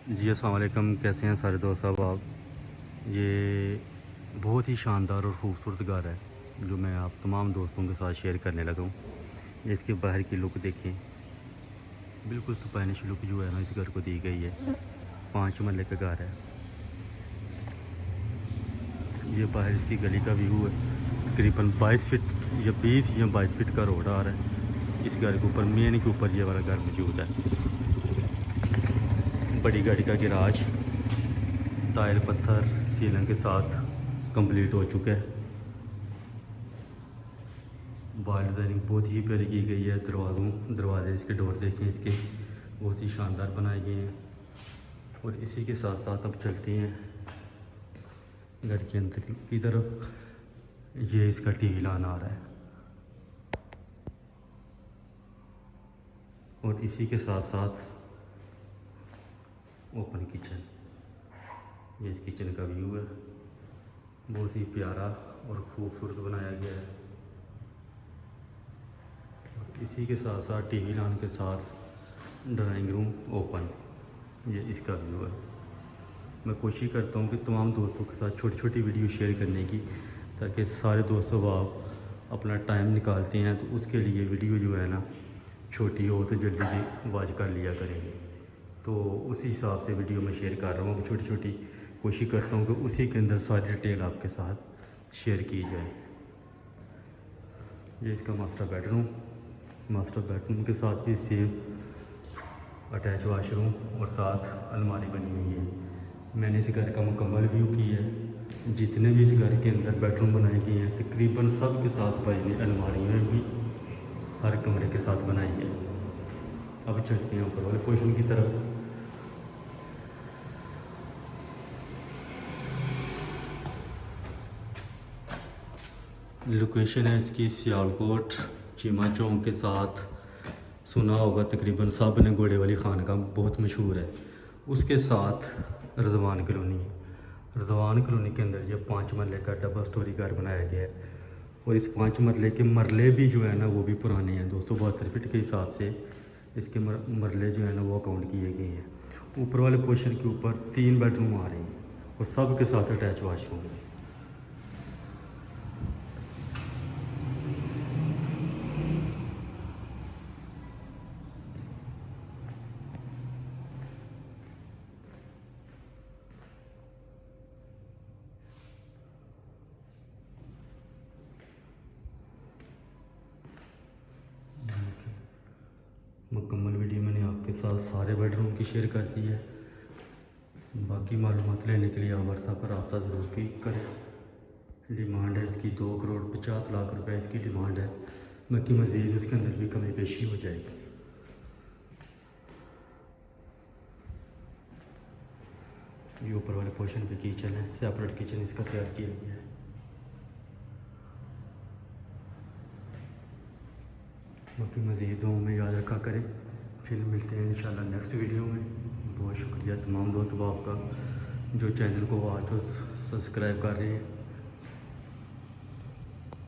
जी अस्सलाम वालेकुम। कैसे हैं सारे दोस्त साहब आप। ये बहुत ही शानदार और ख़ूबसूरत घर है जो मैं आप तमाम दोस्तों के साथ शेयर करने लगा हूँ। ये इसके बाहर की लुक देखें, बिल्कुल स्टाइलिश लुक जो है ना इस घर को दी गई है। 5 महले का घर है। ये बाहर इसकी गली का व्यू है। तकरीबन 22 फीट या 20 या 22 फीट का रोड आ रहा है। इस घर के ऊपर मेन के ऊपर ये वाला घर मौजूद है। बड़ी गाड़ी का गिराज, टायर पत्थर सीलन के साथ कंप्लीट हो चुका है। वॉल डिज़ाइनिंग बहुत ही प्यारी की गई है। दरवाजे इसके डोर देखें, इसके बहुत ही शानदार बनाए गए हैं। और इसी के साथ साथ अब चलते हैं घर के अंदर की तरफ। ये इसका टीवी लान आ रहा है। और इसी के साथ साथ ओपन किचन, ये इस किचन का व्यू है। बहुत ही प्यारा और ख़ूबसूरत बनाया गया है। इसी के साथ साथ टीवी लान के साथ ड्राइंग रूम ओपन, ये इसका व्यू है। मैं कोशिश करता हूँ कि तमाम दोस्तों के साथ छोटी छोटी वीडियो शेयर करने की, ताकि सारे दोस्तों आप अपना टाइम निकालते हैं तो उसके लिए वीडियो जो है ना छोटी हो तो जल्दी जल्दी वॉच कर लिया करेंगे। तो उसी हिसाब से वीडियो मैं शेयर कर रहा हूँ। छोटी छोटी कोशिश करता हूँ कि उसी के अंदर सारी डिटेल आपके साथ शेयर की जाए। ये इसका मास्टर बेडरूम के साथ भी सेम अटैच वाशरूम और साथ अलमारी बनी हुई है। मैंने इस घर का मुकम्मल व्यू किया है। जितने भी इस घर के अंदर बेडरूम बनाए गए हैं तकरीबन सब के साथ भाई ने अलमारियाँ भी हर कमरे के साथ बनाई है। अब चलते हैं ऊपर वाले पोर्शन की तरफ। लोकेशन है इसकी सियालकोट चीमा चौक के साथ। सुना होगा तकरीबन सब ने, घोड़े वाली खान का बहुत मशहूर है। उसके साथ रज़वान कॉलोनी है। रज़वान कॉलोनी के अंदर ये 5 महले का डबल स्टोरी घर बनाया गया है। और इस 5 महले के मरले भी जो है ना वो भी पुराने हैं। 272 फीट के हिसाब से इसके मरले जो है ना वो अकाउंट किए गए हैं। ऊपर वाले पोर्शन के ऊपर 3 बेडरूम आ रहे हैं और सब के साथ अटैच वाशरूम है। मुकम्मल वीडियो मैंने आपके साथ सारे बेडरूम की शेयर कर दी है। बाकी मालूमात लेने के लिए आप व्हाट्सएप पर रब्ता ज़रूर की करें। डिमांड है इसकी 2,50,00,000 रुपये इसकी डिमांड है। बाकी मज़ीद उसके अंदर भी कमी पेशी हो जाएगी। ये ऊपर वाले पोर्शन पे किचन है, सेपरेट किचन इसका तैयार किया गया है। बाकी मज़ीद दुआओं में याद रखा करें। फिर मिलते हैं इंशाल्लाह नेक्स्ट वीडियो में। बहुत शुक्रिया तमाम दोस्तों आपका जो चैनल को वॉच और सब्सक्राइब कर रहे हैं।